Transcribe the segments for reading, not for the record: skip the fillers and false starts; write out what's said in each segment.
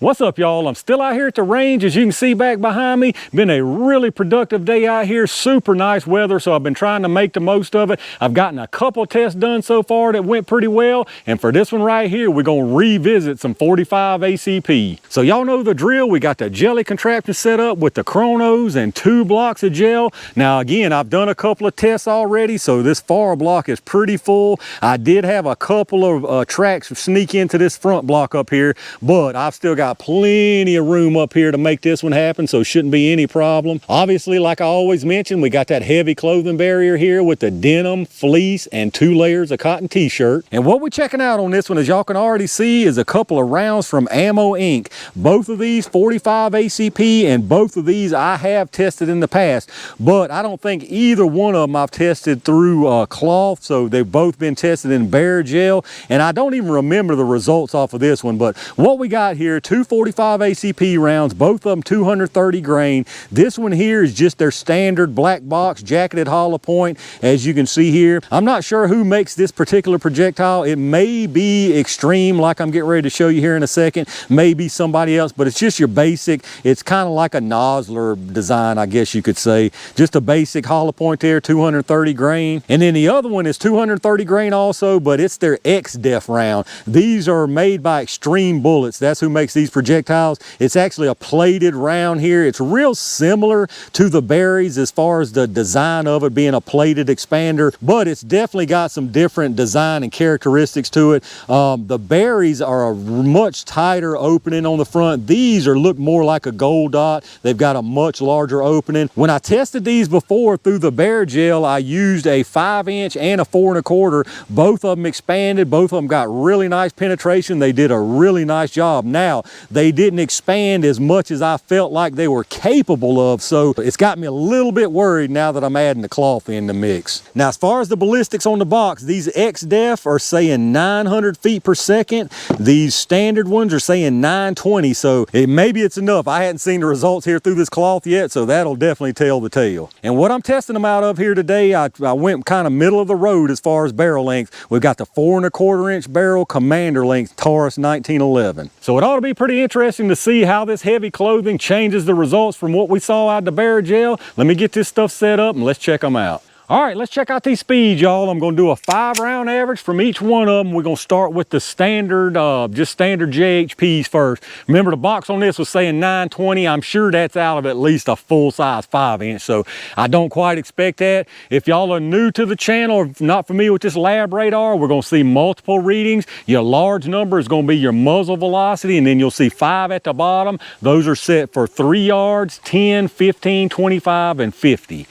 What's up, y'all? I'm still out here at the range, as you can see back behind me. Been a really productive day out here, super nice weather, so I've been trying to make the most of it. I've gotten a couple tests done so far that went pretty well, and for this one right here, we're gonna revisit some 45 ACP. So y'all know the drill. We got the jelly contraption set up with the chronos and 2 blocks of gel. Now again, I've done a couple of tests already, so this far block is pretty full. I did have a couple of tracks sneak into this front block up here, but I've still got plenty of room up here to make this one happen, so shouldn't be any problem. Obviously, like I always mention, we got that heavy clothing barrier here with the denim, fleece, and 2 layers of cotton t-shirt. And what we're checking out on this one, as y'all can already see, is a couple of rounds from Ammo Inc. Both of these 45 ACP, and both of these I have tested in the past, but I don't think either one of them I've tested through cloth, so they've both been tested in bare gel, and I don't even remember the results off of this one. But what we got here, 2 45 ACP rounds, both of them 230 grain. This one here is just their standard black box jacketed hollow point, as you can see here. I'm not sure who makes this particular projectile. It may be Extreme, like I'm getting ready to show you here in a second, maybe somebody else, but it's just your basic. It's kind of like a nozzler design, I guess you could say. Just a basic hollow point there, 230 grain. And then the other one is 230 grain also, but it's their X-Def round. These are made by Extreme Bullets. That's who makes these projectiles. It's actually a plated round here. It's real similar to the berries as far as the design of it being a plated expander, but it's definitely got some different design and characteristics to it. The berries are a much tighter opening on the front. These look more like a gold dot. They've got a much larger opening. When I tested these before through the bare gel, I used a 5-inch and a 4 1/4. Both of them expanded. Both of them got really nice penetration. They did a really nice job. Now, they didn't expand as much as I felt like they were capable of, so it's got me a little bit worried now that I'm adding the cloth in the mix. Now, as far as the ballistics on the box, these X-Def are saying 900 feet per second. These standard ones are saying 920, so maybe it's enough. I hadn't seen the results here through this cloth yet, so that'll definitely tell the tale. And what I'm testing them out of here today, I went kind of middle of the road as far as barrel length. We've got the 4 1/4 inch barrel Commander length Taurus 1911. So it ought to be pretty interesting to see how this heavy clothing changes the results from what we saw out of the bare gel. Let me get this stuff set up and let's check them out. All right, let's check out these speeds, y'all. I'm gonna do a 5-round average from each one of them. We're gonna start with the standard, just standard JHPs first. Remember, the box on this was saying 920. I'm sure that's out of at least a full-size 5-inch, so I don't quite expect that. If y'all are new to the channel or not familiar with this lab radar, we're gonna see multiple readings. Your large number is gonna be your muzzle velocity, and then you'll see 5 at the bottom. Those are set for 3 yards, 10, 15, 25, and 50.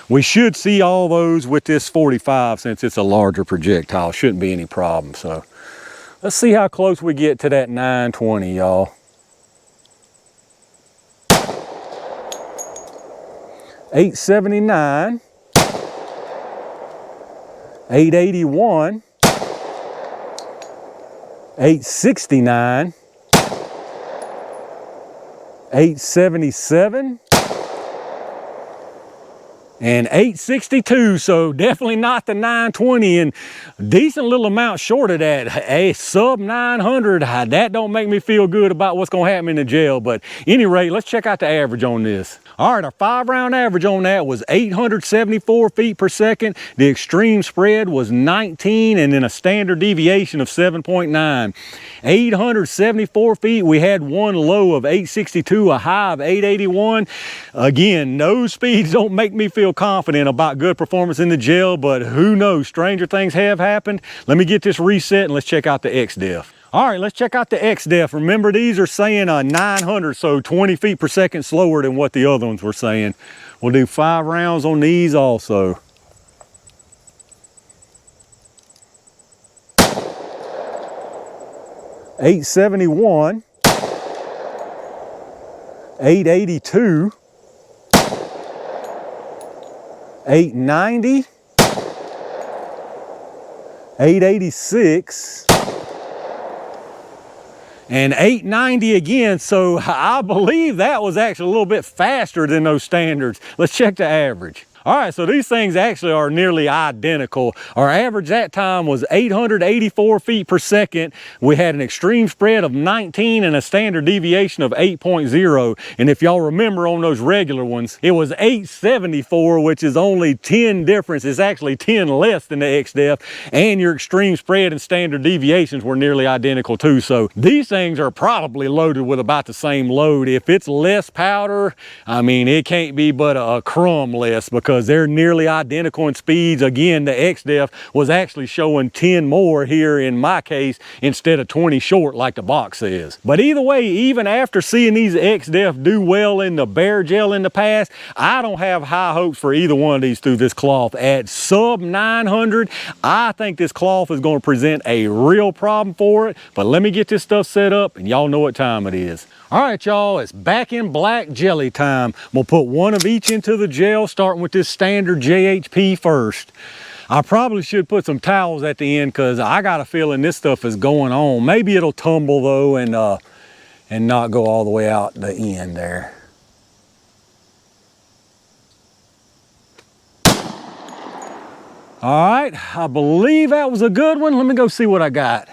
We should see all those with this 45 since it's a larger projectile. Shouldn't be any problem. So let's see how close we get to that 920, y'all. 879, 881, 869, 877, and 862, so definitely not the 920, and decent little amount short of that. A sub 900, that don't make me feel good about what's gonna happen in the gel, but any rate, let's check out the average on this. All right, our 5-round average on that was 874 feet per second. The extreme spread was 19, and then a standard deviation of 7.9. 874 feet, we had one low of 862, a high of 881. Again, those speeds don't make me feel confident about good performance in the gel, but who knows, stranger things have happened. Let me get this reset and let's check out the X-Def. All right, let's check out the X-Def. Remember, these are saying 900, so 20 feet per second slower than what the other ones were saying. We'll do 5 rounds on these also. $871, $882, $890, $886, and 890 again, so I believe that was actually a little bit faster than those standards. Let's check the average. All right, so these things actually are nearly identical. Our average that time was 884 feet per second. We had an extreme spread of 19 and a standard deviation of 8.0. And if y'all remember on those regular ones, it was 874, which is only 10 difference. It's actually 10 less than the XDEF, and your extreme spread and standard deviations were nearly identical too. So these things are probably loaded with about the same load. If it's less powder, I mean, it can't be but a crumb less, because they're nearly identical in speeds. Again, the XDEF was actually showing 10 more here in my case instead of 20 short like the box says. But either way, even after seeing these XDEF do well in the Bear Gel in the past, I don't have high hopes for either one of these through this cloth. At sub 900, I think this cloth is going to present a real problem for it. But let me get this stuff set up and y'all know what time it is. All right, y'all, it's back in black jelly time. We'll put one of each into the gel, starting with this standard JHP first. I probably should put some towels at the end because I got a feeling this stuff is going on. Maybe it'll tumble though and not go all the way out the end there. All right, I believe that was a good one. Let me go see what I got.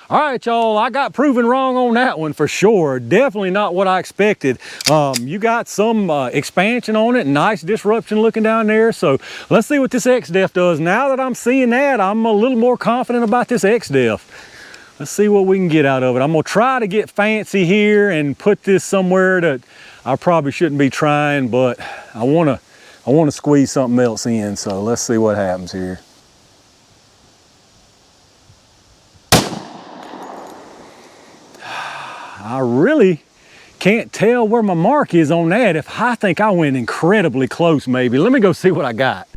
All right, y'all, I got proven wrong on that one for sure. Definitely not what I expected. You got some expansion on it, nice disruption looking down there. So let's see what this XDEF does. Now that I'm seeing that, I'm a little more confident about this XDEF. Let's see what we can get out of it. I'm gonna try to get fancy here and put this somewhere that I probably shouldn't be trying, but I wanna squeeze something else in. So let's see what happens here. I really can't tell where my mark is on that. If I think I went incredibly close, maybe. Let me go see what I got.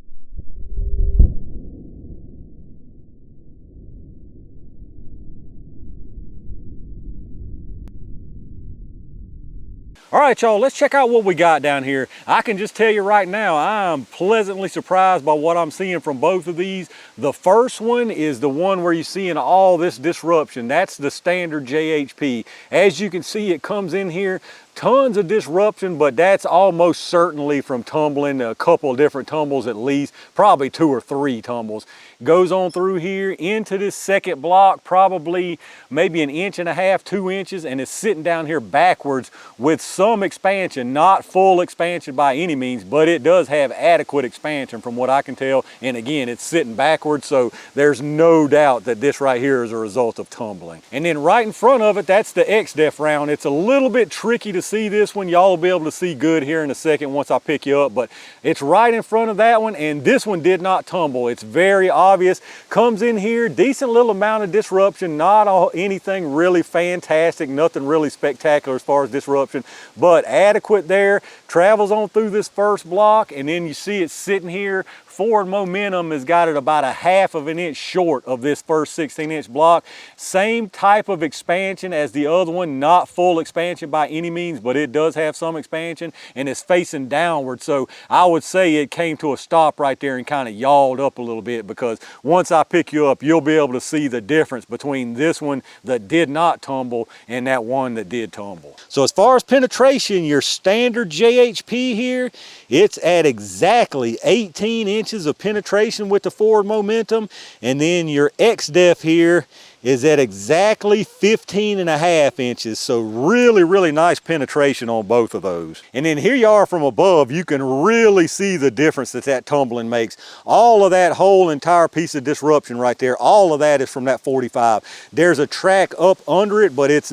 All right, y'all, let's check out what we got down here. I can just tell you right now, I'm pleasantly surprised by what I'm seeing from both of these. The first one is the one where you're seeing all this disruption. That's the standard JHP. As you can see, it comes in here, tons of disruption, but that's almost certainly from tumbling, a couple of different tumbles at least, probably 2 or 3 tumbles. Goes on through here into this second block, probably maybe 1.5 inches, 2 inches, and it's sitting down here backwards with some expansion, not full expansion by any means, but it does have adequate expansion from what I can tell. And again, it's sitting backwards, so there's no doubt that this right here is a result of tumbling. And then right in front of it, that's the XDEF round. It's a little bit tricky to see this one. Y'all will be able to see good here in a second once I pick you up, but it's right in front of that one, and this one did not tumble. It's very obvious. Comes in here, decent little amount of disruption, not anything really fantastic, nothing really spectacular as far as disruption, but adequate there. Travels on through this first block, and then you see it sitting here. Forward momentum has got it about 1/2 inch short of this first 16-inch block. Same type of expansion as the other one, not full expansion by any means, but it does have some expansion, and it's facing downward. So I would say it came to a stop right there and kind of yawed up a little bit, because once I pick you up, you'll be able to see the difference between this one that did not tumble and that one that did tumble. So as far as penetration, your standard JHP here, it's at exactly 18 inches of penetration with the forward momentum, and then your XDEF here is at exactly 15.5 inches. So really nice penetration on both of those. And then here you are from above, you can really see the difference that tumbling makes. All of that whole entire piece of disruption right there, all of that is from that 45. There's a track up under it, but it's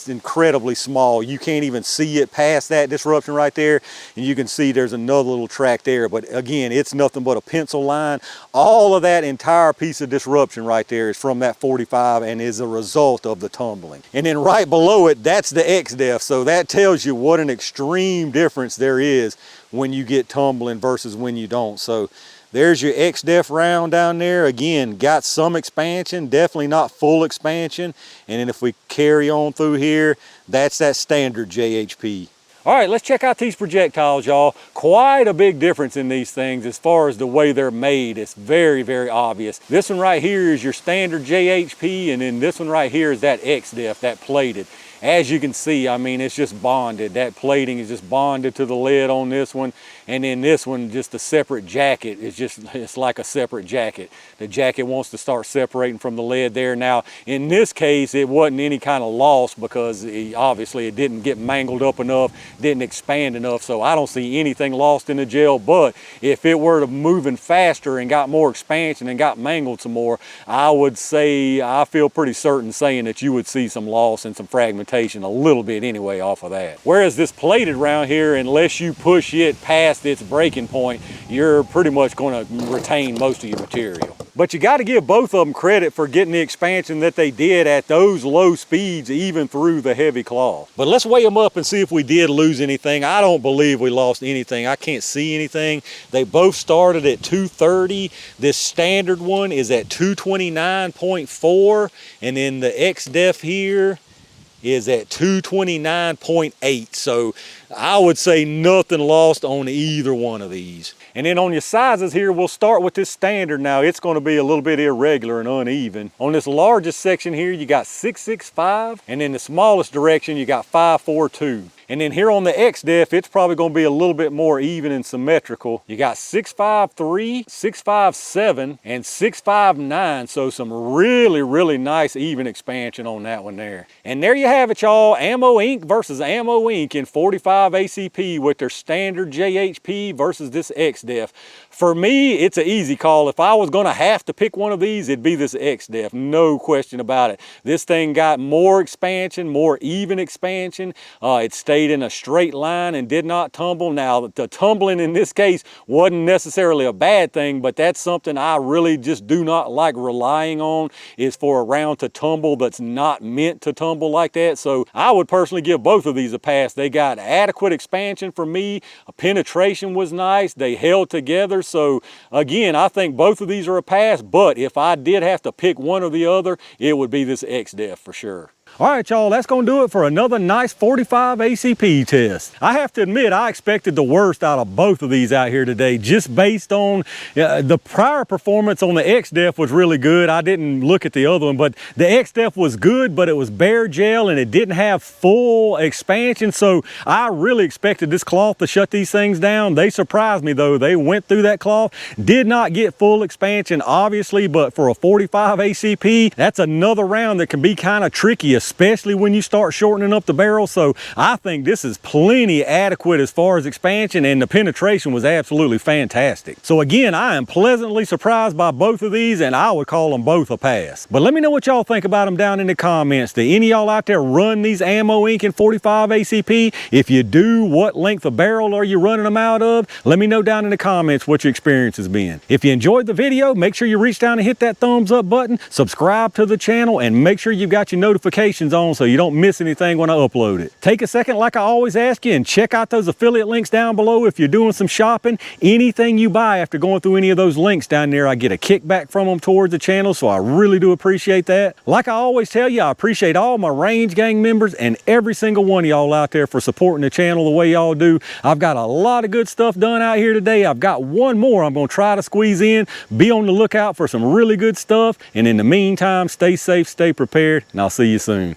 incredibly small. You can't even see it past that disruption right there. And you can see there's another little track there, but again, it's nothing but a pencil line. All of that entire piece of disruption right there is from that 45 and is a result of the tumbling. And then right below it, that's the XDEF. So that tells you what an extreme difference there is when you get tumbling versus when you don't. So there's your XDEF round down there. Again, got some expansion, definitely not full expansion. And then if we carry on through here, that's that standard JHP. All right, let's check out these projectiles, y'all. Quite a big difference in these things as far as the way they're made. It's very, very obvious. This one right here is your standard JHP, and then this one right here is that XDEF, that plated. As you can see, I mean, it's just bonded. That plating is just bonded to the lead on this one. And then this one, just a separate jacket. It's like a separate jacket. The jacket wants to start separating from the lead there. Now, in this case, it wasn't any kind of loss because obviously it didn't get mangled up enough, didn't expand enough. So I don't see anything lost in the gel. But if it were to moving faster and got more expansion and got mangled some more, I would say, I feel pretty certain saying that you would see some loss and some fragmentation a little bit anyway off of that. Whereas this plated round here, unless you push it past its breaking point, you're pretty much going to retain most of your material. But you got to give both of them credit for getting the expansion that they did at those low speeds, even through the heavy claw. But let's weigh them up and see if we did lose anything. I don't believe we lost anything. I can't see anything. They both started at 230. This standard one is at 229.4, and then the XDEF here is at 229.8. So I would say nothing lost on either one of these. And then on your sizes here, we'll start with this standard. Now it's going to be a little bit irregular and uneven. On this largest section here, you got 665, and in the smallest direction, you got 542. And then here on the XDEF, it's probably going to be a little bit more even and symmetrical. You got 653, 657, and 659. So some really, really nice even expansion on that one there. And there you have it, y'all. Ammo Inc. versus Ammo Inc. in 45 ACP with their standard JHP versus this XDEF. For me, it's an easy call. If I was going to have to pick one of these, it'd be this XDEF. No question about it. This thing got more expansion, more even expansion. It stayed in a straight line and did not tumble. Now, the tumbling in this case wasn't necessarily a bad thing, but that's something I really just do not like relying on, is for a round to tumble that's not meant to tumble like that. So I would personally give both of these a pass. They got adequate expansion for me. Penetration was nice. They held together. So again, I think both of these are a pass, but if I did have to pick one or the other, it would be this XDEF for sure. All right, y'all, that's going to do it for another nice 45 ACP test. I have to admit, I expected the worst out of both of these out here today, just based on the prior performance on the XDEF was really good. I didn't look at the other one, but the XDEF was good, but it was bare gel and it didn't have full expansion. So I really expected this cloth to shut these things down. They surprised me though. They went through that cloth, did not get full expansion, obviously, but for a 45 ACP, that's another round that can be kind of tricky, especially when you start shortening up the barrel. So I think this is plenty adequate as far as expansion, and the penetration was absolutely fantastic. So again, I am pleasantly surprised by both of these, and I would call them both a pass. But let me know what y'all think about them down in the comments. Do any of y'all out there run these Ammo Inc. in 45 ACP? If you do, what length of barrel are you running them out of? Let me know down in the comments what your experience has been. If you enjoyed the video, make sure you reach down and hit that thumbs up button, subscribe to the channel, and make sure you've got your notifications on so you don't miss anything when I upload it. Take a second, like I always ask you, and check out those affiliate links down below if you're doing some shopping. Anything you buy after going through any of those links down there, I get a kickback from them towards the channel, so I really do appreciate that. Like I always tell you, I appreciate all my Range Gang members and every single one of y'all out there for supporting the channel the way y'all do. I've got a lot of good stuff done out here today. I've got one more I'm going to try to squeeze in. Be on the lookout for some really good stuff, and in the meantime, stay safe, stay prepared, and I'll see you soon.